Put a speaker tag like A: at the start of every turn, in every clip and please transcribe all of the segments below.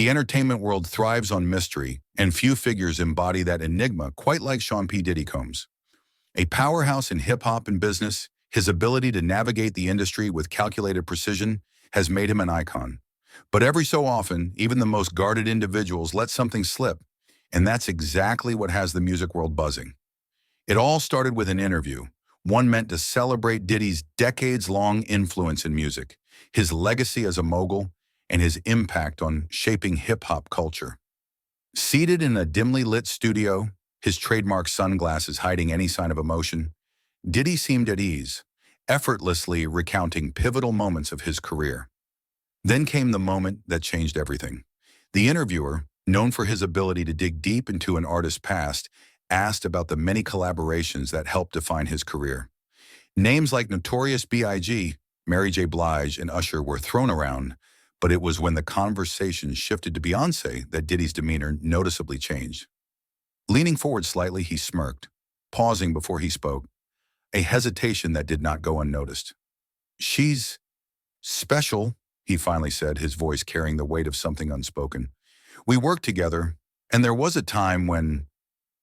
A: The entertainment world thrives on mystery, and few figures embody that enigma quite like Sean P. Diddy Combs. A powerhouse in hip-hop and business, his ability to navigate the industry with calculated precision has made him an icon. But every so often, even the most guarded individuals let something slip, and that's exactly what has the music world buzzing. It all started with an interview, one meant to celebrate Diddy's decades-long influence in music, his legacy as a mogul, and his impact on shaping hip-hop culture. Seated in a dimly lit studio, his trademark sunglasses hiding any sign of emotion, Diddy seemed at ease, effortlessly recounting pivotal moments of his career. Then came the moment that changed everything. The interviewer, known for his ability to dig deep into an artist's past, asked about the many collaborations that helped define his career. Names like Notorious B.I.G., Mary J. Blige, and Usher were thrown around, but it was when the conversation shifted to Beyoncé that Diddy's demeanor noticeably changed. Leaning forward slightly, he smirked, pausing before he spoke, a hesitation that did not go unnoticed. "She's special," he finally said, his voice carrying the weight of something unspoken. "We worked together, and there was a time when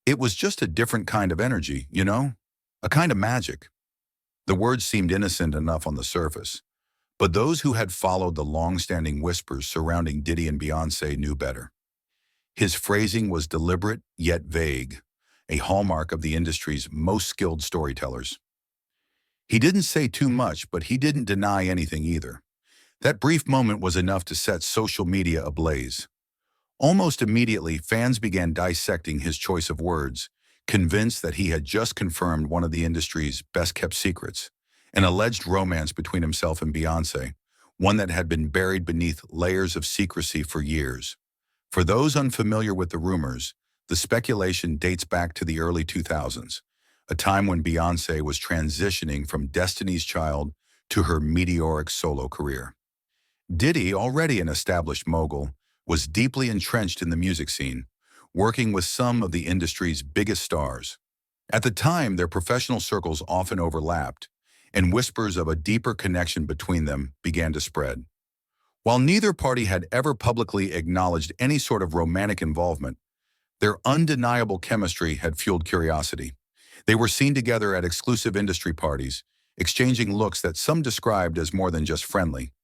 A: it was just a different kind of energy, you know? A kind of magic." The words seemed innocent enough on the surface, but those who had followed the long-standing whispers surrounding Diddy and Beyoncé knew better. His phrasing was deliberate yet vague, a hallmark of the industry's most skilled storytellers. He didn't say too much, but he didn't deny anything either. That brief moment was enough to set social media ablaze. Almost immediately, fans began dissecting his choice of words, convinced that he had just confirmed one of the industry's best-kept secrets, an alleged romance between himself and Beyoncé, one that had been buried beneath layers of secrecy for years. For those unfamiliar with the rumors, the speculation dates back to the early 2000s, a time when Beyoncé was transitioning from Destiny's Child to her meteoric solo career. Diddy, already an established mogul, was deeply entrenched in the music scene, working with some of the industry's biggest stars. At the time, their professional circles often overlapped, and whispers of a deeper connection between them began to spread. While neither party had ever publicly acknowledged any sort of romantic involvement, their undeniable chemistry had fueled curiosity. They were seen together at exclusive industry parties, exchanging looks that some described as more than just friendly.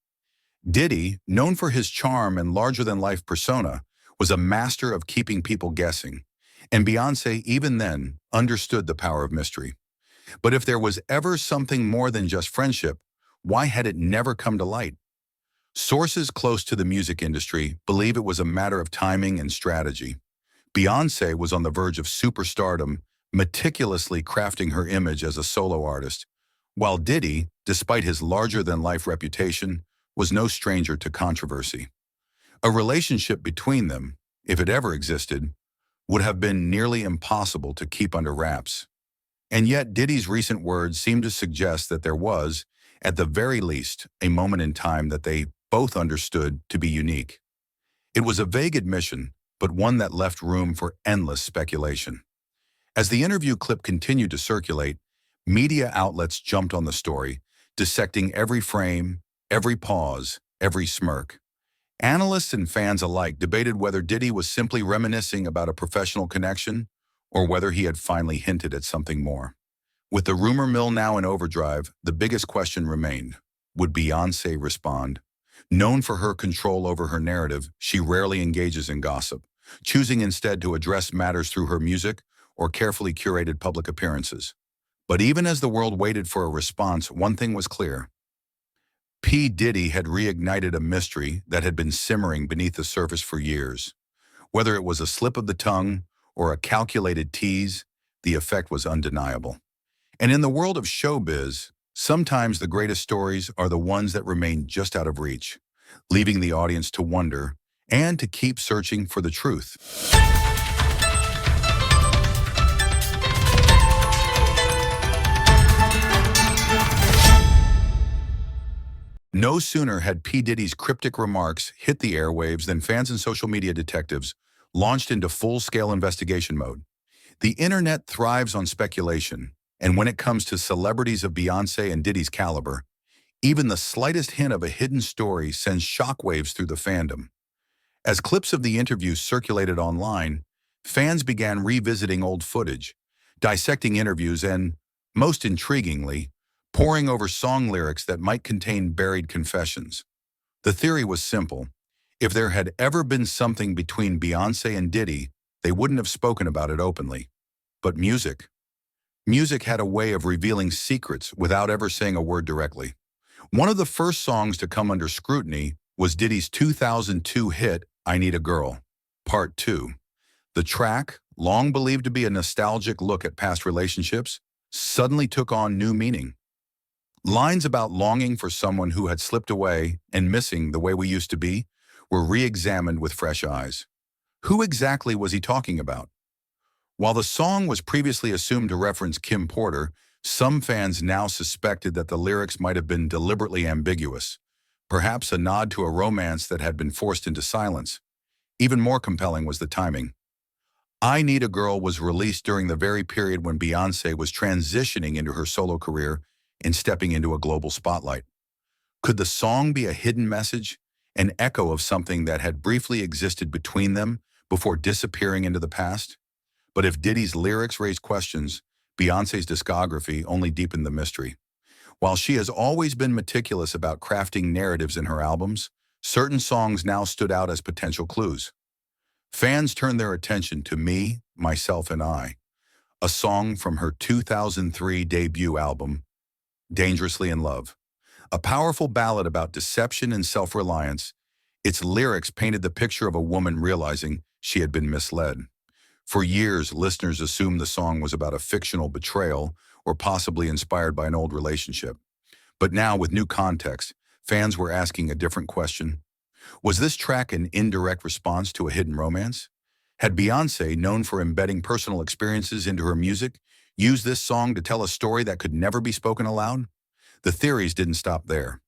A: Diddy, known for his charm and larger-than-life persona, was a master of keeping people guessing, and Beyoncé, even then, understood the power of mystery. But if there was ever something more than just friendship, why had it never come to light? Sources close to the music industry believe it was a matter of timing and strategy. Beyoncé was on the verge of superstardom, meticulously crafting her image as a solo artist, while Diddy, despite his larger-than-life reputation, was no stranger to controversy. A relationship between them, if it ever existed, would have been nearly impossible to keep under wraps. And yet Diddy's recent words seem to suggest that there was, at the very least, a moment in time that they both understood to be unique. It was a vague admission, but one that left room for endless speculation. As the interview clip continued to circulate, media outlets jumped on the story, dissecting every frame, every pause, every smirk. Analysts and fans alike debated whether Diddy was simply reminiscing about a professional connection or whether he had finally hinted at something more. With the rumor mill now in overdrive, the biggest question remained: would Beyoncé respond? Known for her control over her narrative, she rarely engages in gossip, choosing instead to address matters through her music or carefully curated public appearances. But even as the world waited for a response, one thing was clear. P. Diddy had reignited a mystery that had been simmering beneath the surface for years. Whether it was a slip of the tongue or a calculated tease, the effect was undeniable. And in the world of showbiz, sometimes the greatest stories are the ones that remain just out of reach, leaving the audience to wonder and to keep searching for the truth. No sooner had P. Diddy's cryptic remarks hit the airwaves than fans and social media detectives launched into full-scale investigation mode. The internet thrives on speculation, and when it comes to celebrities of Beyoncé and Diddy's caliber, even the slightest hint of a hidden story sends shockwaves through the fandom. As clips of the interview circulated online, fans began revisiting old footage, dissecting interviews and, most intriguingly, poring over song lyrics that might contain buried confessions. The theory was simple. If there had ever been something between Beyoncé and Diddy, they wouldn't have spoken about it openly. But music had a way of revealing secrets without ever saying a word directly. One of the first songs to come under scrutiny was Diddy's 2002 hit, I Need a Girl, Part 2. The track, long believed to be a nostalgic look at past relationships, suddenly took on new meaning. Lines about longing for someone who had slipped away and missing the way we used to be were re-examined with fresh eyes. Who exactly was he talking about? While the song was previously assumed to reference Kim Porter, some fans now suspected that the lyrics might have been deliberately ambiguous, perhaps a nod to a romance that had been forced into silence. Even more compelling was the timing. I Need a Girl was released during the very period when Beyoncé was transitioning into her solo career and stepping into a global spotlight. Could the song be a hidden message, an echo of something that had briefly existed between them before disappearing into the past? But if Diddy's lyrics raised questions, Beyoncé's discography only deepened the mystery. While she has always been meticulous about crafting narratives in her albums, certain songs now stood out as potential clues. Fans turned their attention to Me, Myself and I, a song from her 2003 debut album, Dangerously in Love. A powerful ballad about deception and self-reliance, its lyrics painted the picture of a woman realizing she had been misled. For years, listeners assumed the song was about a fictional betrayal or possibly inspired by an old relationship. But now, with new context, fans were asking a different question. Was this track an indirect response to a hidden romance? Had Beyoncé, known for embedding personal experiences into her music, used this song to tell a story that could never be spoken aloud? The theories didn't stop there.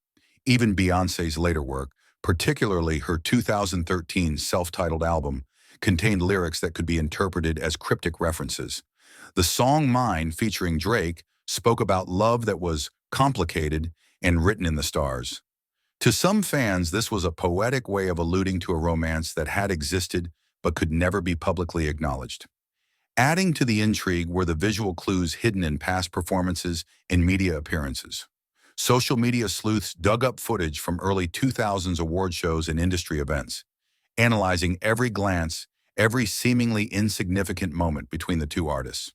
A: Even Beyoncé's later work, particularly her 2013 self-titled album, contained lyrics that could be interpreted as cryptic references. The song Mine, featuring Drake, spoke about love that was complicated and written in the stars. To some fans, this was a poetic way of alluding to a romance that had existed but could never be publicly acknowledged. Adding to the intrigue were the visual clues hidden in past performances and media appearances. Social media sleuths dug up footage from early 2000s award shows and industry events, analyzing every glance, every seemingly insignificant moment between the two artists.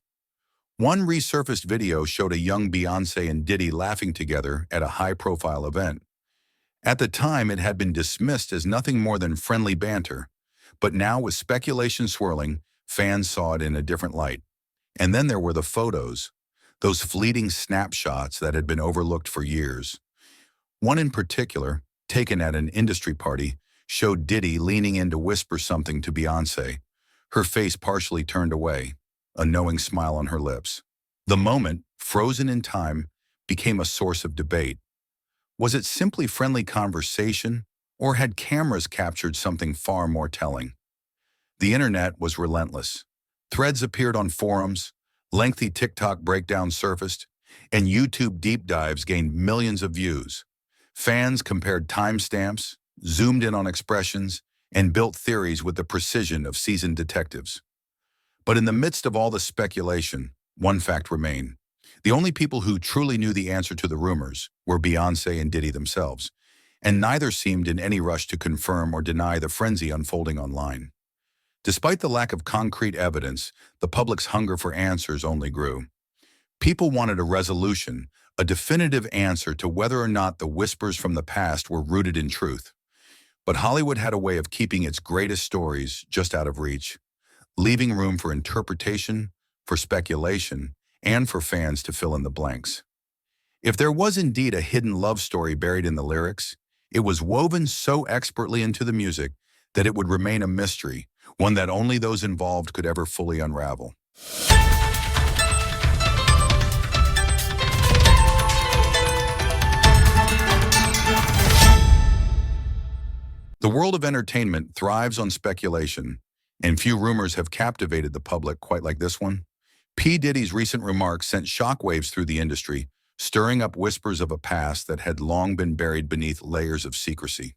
A: One resurfaced video showed a young Beyoncé and Diddy laughing together at a high-profile event. At the time, it had been dismissed as nothing more than friendly banter, but now with speculation swirling, fans saw it in a different light. And then there were the photos, those fleeting snapshots that had been overlooked for years. One in particular, taken at an industry party, showed Diddy leaning in to whisper something to Beyoncé, her face partially turned away, a knowing smile on her lips. The moment, frozen in time, became a source of debate. Was it simply friendly conversation, or had cameras captured something far more telling? The internet was relentless. Threads appeared on forums, lengthy TikTok breakdowns surfaced, and YouTube deep dives gained millions of views. Fans compared timestamps, zoomed in on expressions, and built theories with the precision of seasoned detectives. But in the midst of all the speculation, one fact remained. The only people who truly knew the answer to the rumors were Beyoncé and Diddy themselves, and neither seemed in any rush to confirm or deny the frenzy unfolding online. Despite the lack of concrete evidence, the public's hunger for answers only grew. People wanted a resolution, a definitive answer to whether or not the whispers from the past were rooted in truth. But Hollywood had a way of keeping its greatest stories just out of reach, leaving room for interpretation, for speculation, and for fans to fill in the blanks. If there was indeed a hidden love story buried in the lyrics, it was woven so expertly into the music that it would remain a mystery, one that only those involved could ever fully unravel. The world of entertainment thrives on speculation, and few rumors have captivated the public quite like this one. P. Diddy's recent remarks sent shockwaves through the industry, stirring up whispers of a past that had long been buried beneath layers of secrecy.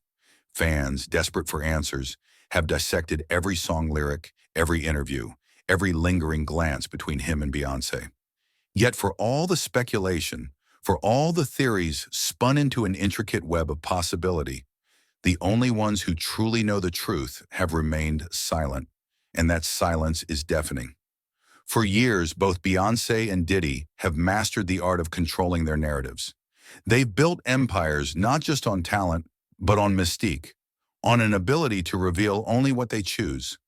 A: Fans, desperate for answers, have dissected every song lyric, every interview, every lingering glance between him and Beyoncé. Yet for all the speculation, for all the theories spun into an intricate web of possibility, the only ones who truly know the truth have remained silent, and that silence is deafening. For years, both Beyoncé and Diddy have mastered the art of controlling their narratives. They've built empires not just on talent, but on mystique, on an ability to reveal only what they choose,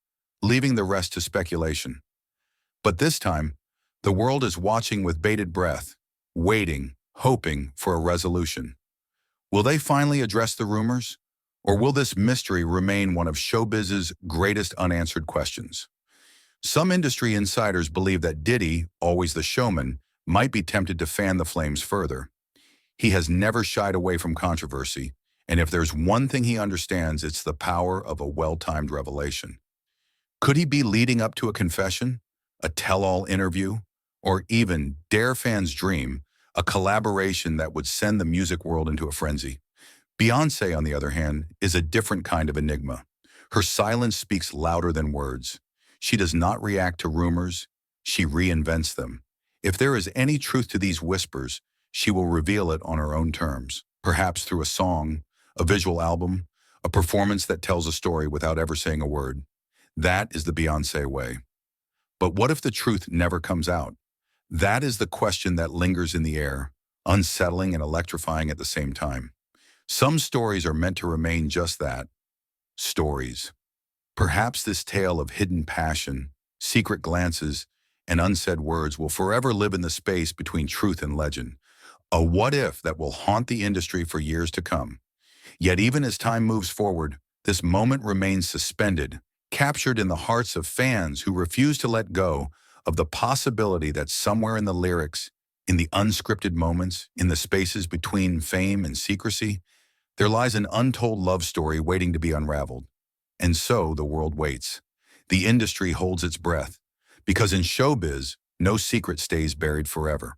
A: leaving the rest to speculation. But this time, the world is watching with bated breath, waiting, hoping for a resolution. Will they finally address the rumors? Or will this mystery remain one of showbiz's greatest unanswered questions? Some industry insiders believe that Diddy, always the showman, might be tempted to fan the flames further. He has never shied away from controversy, and if there's one thing he understands, it's the power of a well-timed revelation. Could he be leading up to a confession, a tell-all interview, or even, dare fans dream, a collaboration that would send the music world into a frenzy? Beyoncé, on the other hand, is a different kind of enigma. Her silence speaks louder than words. She does not react to rumors, she reinvents them. If there is any truth to these whispers, she will reveal it on her own terms, perhaps through a song, a visual album, a performance that tells a story without ever saying a word. That is the Beyoncé way. But what if the truth never comes out? That is the question that lingers in the air, unsettling and electrifying at the same time. Some stories are meant to remain just that, stories. Perhaps this tale of hidden passion, secret glances, and unsaid words will forever live in the space between truth and legend, a what-if that will haunt the industry for years to come. Yet even as time moves forward, this moment remains suspended, captured in the hearts of fans who refuse to let go of the possibility that somewhere in the lyrics, in the unscripted moments, in the spaces between fame and secrecy, there lies an untold love story waiting to be unraveled. And so the world waits. The industry holds its breath, because in showbiz, no secret stays buried forever.